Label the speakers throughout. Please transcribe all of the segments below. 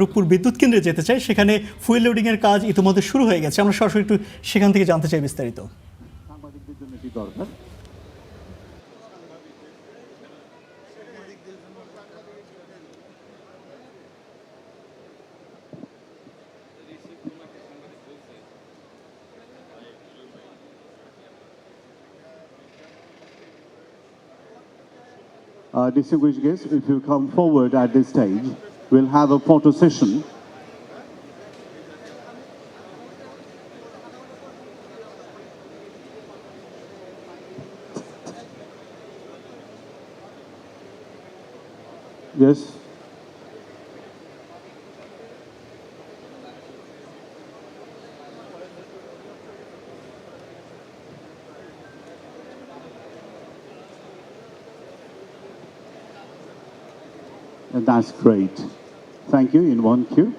Speaker 1: রূপপুর বিদ্যুৎ কেন্দ্রে যেতে চাই, সেখানে ফুয়েল লোডিংয়ের কাজ ইতিমধ্যে শুরু হয়ে গেছে। আমরা সরাসরি একটু সেখান থেকে জানতে চাই বিস্তারিত।
Speaker 2: Distinguished guests, if you come forward at this stage, we'll have a photo session. Yes. That's great. Thank you. In one queue.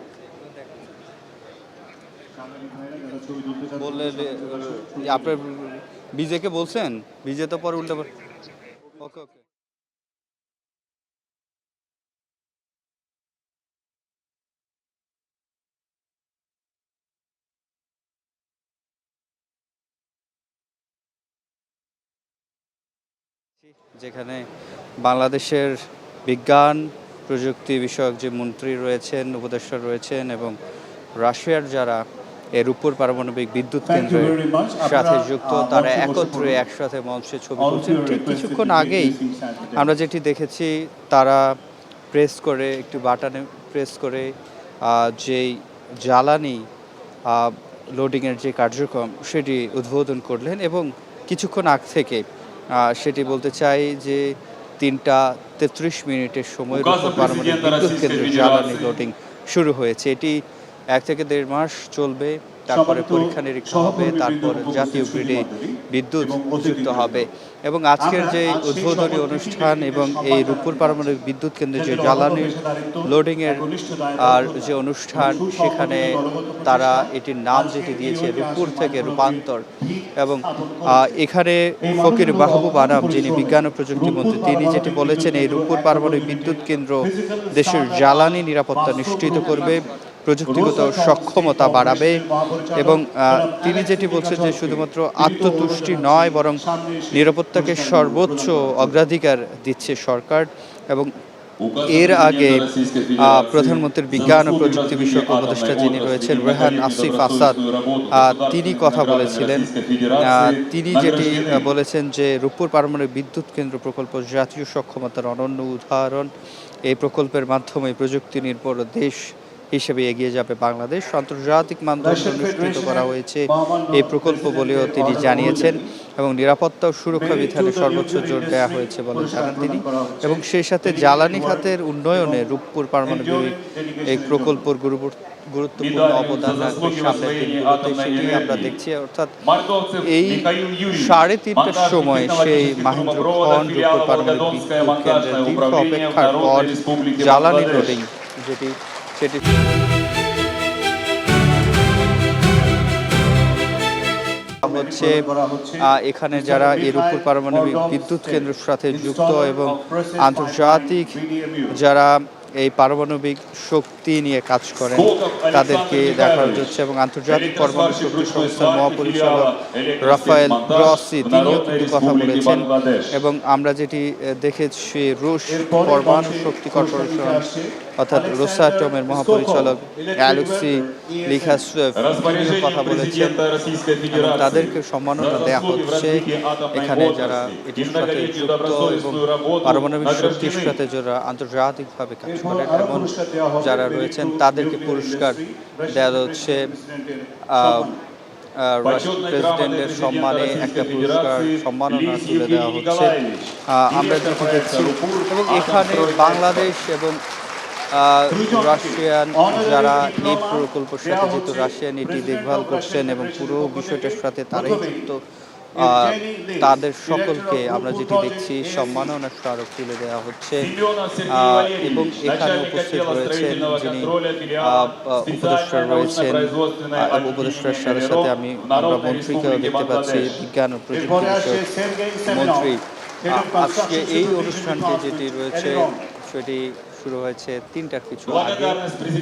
Speaker 3: বললে আপনার বিজেকে বলছেন, বিজে তো পরে উল্টো ওকে ওকে যেখানে বাংলাদেশের বিজ্ঞান প্রযুক্তি বিষয়ক যে মন্ত্রী রয়েছেন, উপদেষ্টা রয়েছেন এবং রাশিয়ার যারা এর উপর পারমাণবিক বিদ্যুৎ কেন্দ্রের সাথে যুক্ত, তারা একত্রে একসাথে মঞ্চে ছবি তুলছেন। ঠিক কিছুক্ষণ আগেই আমরা যেটি দেখেছি, তারা প্রেস করে একটু বাটনে প্রেস করে যেই জ্বালানি লোডিংয়ের যে কার্যক্রম সেটি উদ্বোধন করলেন এবং কিছুক্ষণ আগ থেকে সেটি বলতে চাই যে 3:33 সময়ের উপর পারমাণবিক বিদ্যুৎ কেন্দ্রের জ্বালানি লোডিং শুরু হয়েছে। এটি 1 থেকে 1.5 মাস চলবে, তারপরে পরীক্ষা নিরীক্ষা হবে, তারপর জাতীয় গ্রিডে বিদ্যুৎ যুক্ত হবে। এবং আজকের যে উদ্বোধনী অনুষ্ঠান এবং এই রূপপুর পারমাণবিক বিদ্যুৎ কেন্দ্রের যে জ্বালানি লোডিংয়ের আর যে অনুষ্ঠান, সেখানে তারা এটির নাম যেটি দিয়েছে রূপপুর থেকে রূপান্তর। এবং এখানে ফকির মাহবুব আনাম, যিনি বিজ্ঞান ও প্রযুক্তি মন্ত্রী, তিনি যেটি বলেছেন, এই রূপপুর পারমাণবিক বিদ্যুৎ কেন্দ্র দেশের জ্বালানি নিরাপত্তা নিশ্চিত করবে, প্রযুক্তিগত সক্ষমতা বাড়াবে এবং তিনি যেটি বলছেন যে শুধুমাত্র আত্মতুষ্টি নয়, বরং নিরাপত্তাকে সর্বোচ্চ অগ্রাধিকার দিচ্ছে সরকার। এবং এর আগে প্রধানমন্ত্রীর বিজ্ঞান ও প্রযুক্তি বিষয়ক উপদেষ্টা যিনি রয়েছেন রেহান আসিফ আসাদ, তিনি কথা বলেছিলেন। তিনি যেটি বলেছেন যে রূপপুর পারমাণবিক বিদ্যুৎ কেন্দ্র প্রকল্প জাতীয় সক্ষমতার অনন্য উদাহরণ। এই প্রকল্পের মাধ্যমে প্রযুক্তি নির্ভর দেশ হিসেবে এগিয়ে যাবে বাংলাদেশ। আন্তর্জাতিক মানদণ্ড নিশ্চিত করা হয়েছে এই প্রকল্প বলেও তিনি জানিয়েছেন এবং নিরাপত্তা ও সুরক্ষা বিধানে সর্বোচ্চ জোর দেওয়া হয়েছে বলে জানান তিনি। এবং সেই সাথে জ্বালানি খাতের উন্নয়নে রূপপুর পারমাণবিক এই প্রকল্পের গুরুত্বপূর্ণ অবদান রাখবে সামনের দিনগুলোতে, সেটি আমরা দেখছি। অর্থাৎ এই 3:30টার সময় সেই মাহেন্দ্র খন রূপপুর পারমাণবিক বিদ্যুৎ কেন্দ্রের দীর্ঘ অপেক্ষার পর জ্বালানি লোডিং যেটি সেটি হচ্ছে এখানে যারা এর উপর পারমাণবিক বিদ্যুৎ কেন্দ্রের সাথে যুক্ত এবং আন্তর্জাতিক যারা এই পারমাণবিক শক্তি নিয়ে কাজ করেন তাদেরকে দেখা যাচ্ছে। এবং আন্তর্জাতিক পরমাণু শক্তি সংস্থার মহাপরিচালক রাফায়েল গ্রসি, তিনিও কিন্তু কথা বলেছেন। এবং আমরা যেটি দেখেছি, রুশ পরমাণু শক্তি কর্পোরেশন অর্থাৎ রোসাটমের মহাপরিচালক অ্যালেক্সি লিখাসেভ তিনিও কথা বলেছেন এবং তাদেরকে সম্মাননা দেওয়া হচ্ছে। এখানে যারা এটির সাথে যুক্ত এবং পারমাণবিক শক্তির সাথে যারা আন্তর্জাতিকভাবে কাজ করেন এবং যারা রয়েছেন তাদেরকে পুরস্কার দেওয়া হচ্ছে। প্রেসিডেন্টের সম্মানে একটা পুরস্কার সম্মাননা তুলে দেওয়া হচ্ছে আমরা যেটা দেখছি। এবং এখানে বাংলাদেশ এবং রাশিয়ান যারা এই প্রকল্পের সাথে যেহেতু রাশিয়ান এটি দেখভাল করছেন এবং পুরো বিষয়টার সাথে তারাই যুক্ত, তাদের সকলকে আমরা যেটি দেখছি সম্মাননা স্মারক তুলে দেওয়া হচ্ছে। এবং এখানে উপস্থিত রয়েছেন যিনি উপদেষ্টা রয়েছেন, উপদেষ্টার সাথে সাথে আমরা মন্ত্রীকেও দেখতে পাচ্ছি, বিজ্ঞান ও প্রযুক্তি বিষয়ক মন্ত্রী। আজকে এই অনুষ্ঠানটি যেটি রয়েছে সেটি শুরু হয়েছে 3টার কিছু আগে।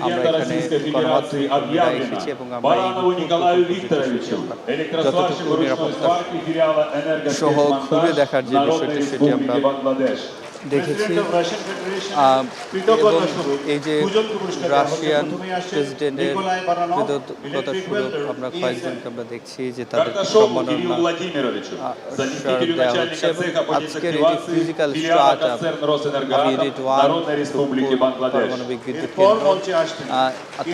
Speaker 3: আমরা এখানে গণমাধ্যমে এসেছি এবং আমরা এই যতটুকু নিরাপত্তা সহ ঘুরে দেখার যে বিষয়টি সেটি আমরা দেখেছি। এবং এই যে রাশিয়ান প্রেসিডেন্টের কৃতজ্ঞতা স্বরূপ আমরা কয়েকজনকে আমরা দেখছি যে তাদের সম্মাননা দেওয়া হচ্ছে। এবং আজকের এই যে ফিজিক্যাল স্ট্রাকচার ইউনিট 1 পারমাণবিক বিদ্যুৎ কেন্দ্র,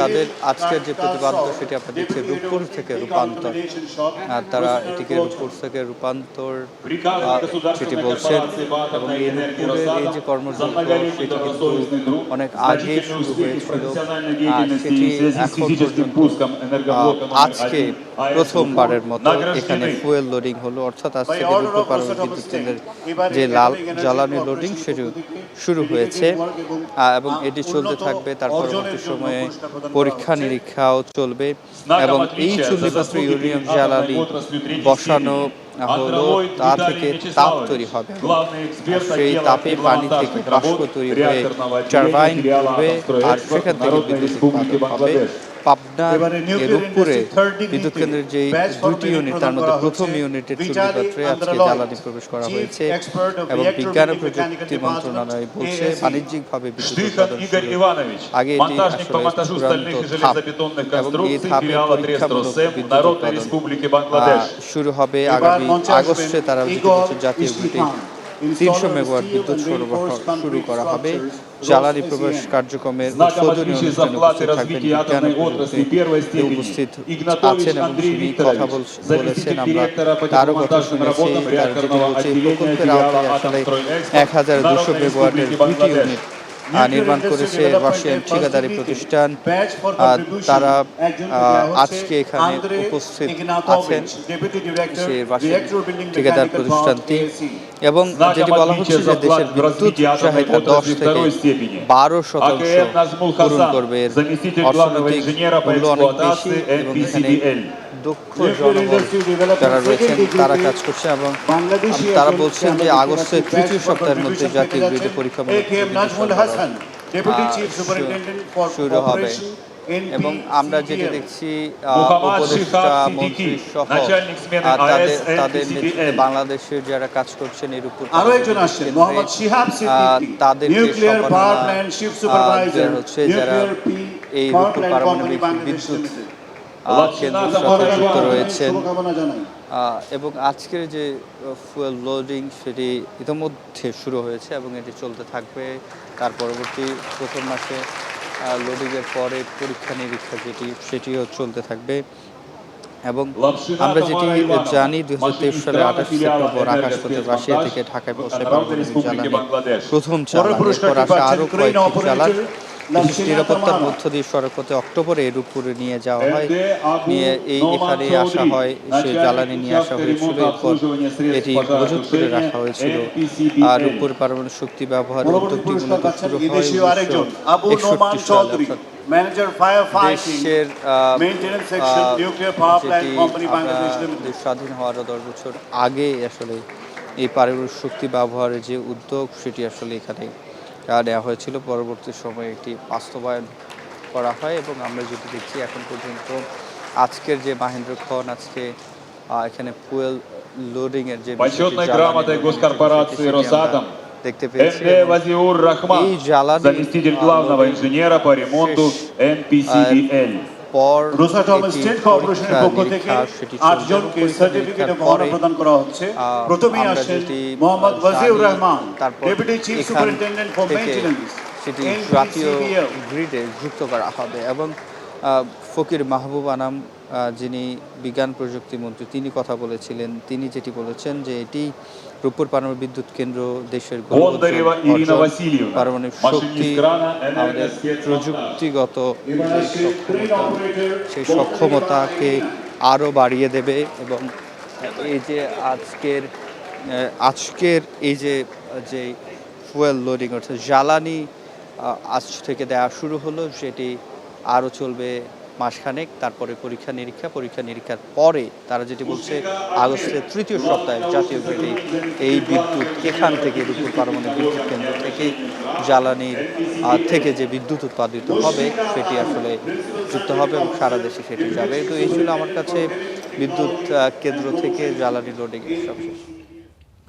Speaker 3: তাদের আজকের যে প্রতিপাদ্য সেটি আমরা দেখছি রূপপুর থেকে রূপান্তর। তারা এটিকে রূপপুর থেকে রূপান্তর সেটি বলছেন। এবং এই রূপপুরের এই যে কর্মযজ্ঞ সেটি কিন্তু অনেক আগে শুরু হয়েছিল, সেটি এখন পর্যন্ত আজকে প্রথমবারের মতো এখানে ফুয়েল লোডিং হলো, অর্থাৎ আজকে রূপপুর পারমাণবিক বিদ্যুৎ কেন্দ্রের যে লাল জ্বালানি লোডিং সেটি শুরু হয়েছে এবং এটি চলতে থাকবে। তার পরবর্তী সময়ে পরীক্ষা নিরীক্ষাও চলবে এবং এই চুল্লিপাত্র ইউরেনিয়াম জ্বালানি বসানো হলো, তা থেকে তাপ তৈরি হবে। সেই তাপে পানি থেকে বাষ্প তৈরি হয়ে টারবাইন ঘুরবে আর সেখান থেকে বিদ্যুৎ উৎপাদন হবে। পাবনার রূপপুরে বিদ্যুৎ কেন্দ্রের যে 2টি ইউনিট, তার মধ্যে প্রথম ইউনিটের চুল্লিপাত্রে আজকে জ্বালানি প্রবেশ করা হয়েছে এবং বিজ্ঞান ও প্রযুক্তি মন্ত্রণালয় বলছে বাণিজ্যিকভাবে বিদ্যুৎ উৎপাদন আগে এটি আসলে চূড়ান্ত ধাপ এবং এই ধাপে পরীক্ষামূলক বিদ্যুৎ উৎপাদন শুরু হবে আগামী আগস্টে। তারা জাতীয় গ্রিডে 300 মেগাওয়াট বিদ্যুৎ সরবরাহ শুরু করা হবে। জ্বালানি প্রবেশ কার্যক্রমের উদ্বোধনী অনুষ্ঠানে উপস্থিত থাকবেন বিজ্ঞান ও প্রযুক্তি উপস্থিত আছেন এবং তিনি কথা বলেছেন। আমরা তারও কথা শুনেছি। তার যেটি বলছে প্রকল্পের আওতায় আসলে 1200 মেগাওয়াটের 2টি ইউনিট নির্মাণ করেছে রাশিয়ান ঠিকাদারি প্রতিষ্ঠান। তারা আজকে এখানে উপস্থিত আছেন সেই রাশিয়ান ঠিকাদার প্রতিষ্ঠানটি। এবং যেটি বলা হচ্ছে যে দেশের বিদ্যুৎ চাহিদা 10 থেকে 12% পূরণ করবে। অর্থনৈতিক মূল্য অনেক বেশি এবং এখানে দক্ষ জনবল যারা রয়েছেন তারা কাজ করছে এবং তারা বলছেন যে আগস্টের তৃতীয় সপ্তাহের মধ্যে জাতীয় গ্রিডে পরীক্ষামূলক শুরু হবে। এবং আমরা যেটা দেখছি উপদেষ্টা মন্ত্রী সহ তাদের নেতৃত্বে বাংলাদেশের যারা কাজ করছেন এর উপর তাদেরকে হচ্ছে যারা এই রূপপুর পারমাণবিক বিদ্যুৎ কেন্দ্রের সাথে যুক্ত রয়েছেন। এবং আজকের যে ফুয়েল লোডিং সেটি ইতিমধ্যে শুরু হয়েছে এবং এটি চলতে থাকবে। তার পরবর্তী প্রথম মাসে লোডিংয়ের পরে পরীক্ষা নিরীক্ষা সেটিও চলতে থাকবে। এবং আমরা যেটি জানি 2023 সালে 28 সেপ্টেম্বর আকাশপথে রাশিয়া থেকে ঢাকায় পৌঁছায় পারমাণবিক জ্বালানি প্রথম চালান। এরপর আসে আরও কয়েকটি চালান। নিরাপত্তার মধ্য দিয়ে সড়কপথে অক্টোবরে রূপপুরে নিয়ে যাওয়া হয়, নিয়ে এখানে আসা হয়, সে জ্বালানি নিয়ে আসা হয়েছিল। এরপর এটি মজুত করে রাখা হয়েছিল। আর রূপপুর পারমাণবিক শক্তি ব্যবহারের উদ্যোগটি মূলত শুরু হয় 1961 সালে। দেশের স্বাধীন হওয়ারও 10 বছর আগে আসলে এই পারমাণবিক শক্তি ব্যবহারের যে উদ্যোগ সেটি আসলে এখানে নেওয়া হয়েছিল। পরবর্তী সময়ে এটি বাস্তবায়ন করা হয় এবং আমরা যেটি দেখছি এখন পর্যন্ত আজকের যে মাহেন্দ্রক্ষণ আজকে এখানে ফুয়েল লোডিং এর যে দেখতে পেয়েছি। এই জ্বালানি পর
Speaker 4: রোসাটম স্টেট কর্পোরেশনের পক্ষ থেকে 8 জনকে সার্টিফিকেট অফ অনার প্রদান করা হচ্ছে। প্রথমেই আসেন Mohammad Wajiur Rahman, deputy chief superintendent for maintenance.
Speaker 3: সেটি জাতীয় গ্রিডে যুক্ত করা হবে। এবং ফকির মাহবুব আনাম যিনি বিজ্ঞান প্রযুক্তি মন্ত্রী তিনি কথা বলেছিলেন। তিনি যেটি বলেছেন যে এটি রূপপুর পারমাণবিক বিদ্যুৎ কেন্দ্র দেশের পারমাণবিক শক্তি আমাদের প্রযুক্তিগত সেই সক্ষমতাকে আরও বাড়িয়ে দেবে। এবং এই যে আজকের এই যে ফুয়েল লোডিং অর্থাৎ জ্বালানি আজ থেকে দেওয়া শুরু হলো, সেটি আরও চলবে মাসখানেক, তারপরে পরীক্ষা নিরীক্ষার পরে তারা যেটি বলছে আগস্টের 3য় সপ্তাহে জাতীয় গ্রিডে এই বিদ্যুৎ এখান থেকে রূপপুর পারমাণবিক বিদ্যুৎ কেন্দ্র থেকে জ্বালানির থেকে যে বিদ্যুৎ উৎপাদিত হবে সেটি আসলে যুক্ত হবে এবং সারা দেশে সেটি যাবে। তো এই ছিল আমার কাছে বিদ্যুৎ কেন্দ্র থেকে জ্বালানি লোডিং সবশেষ।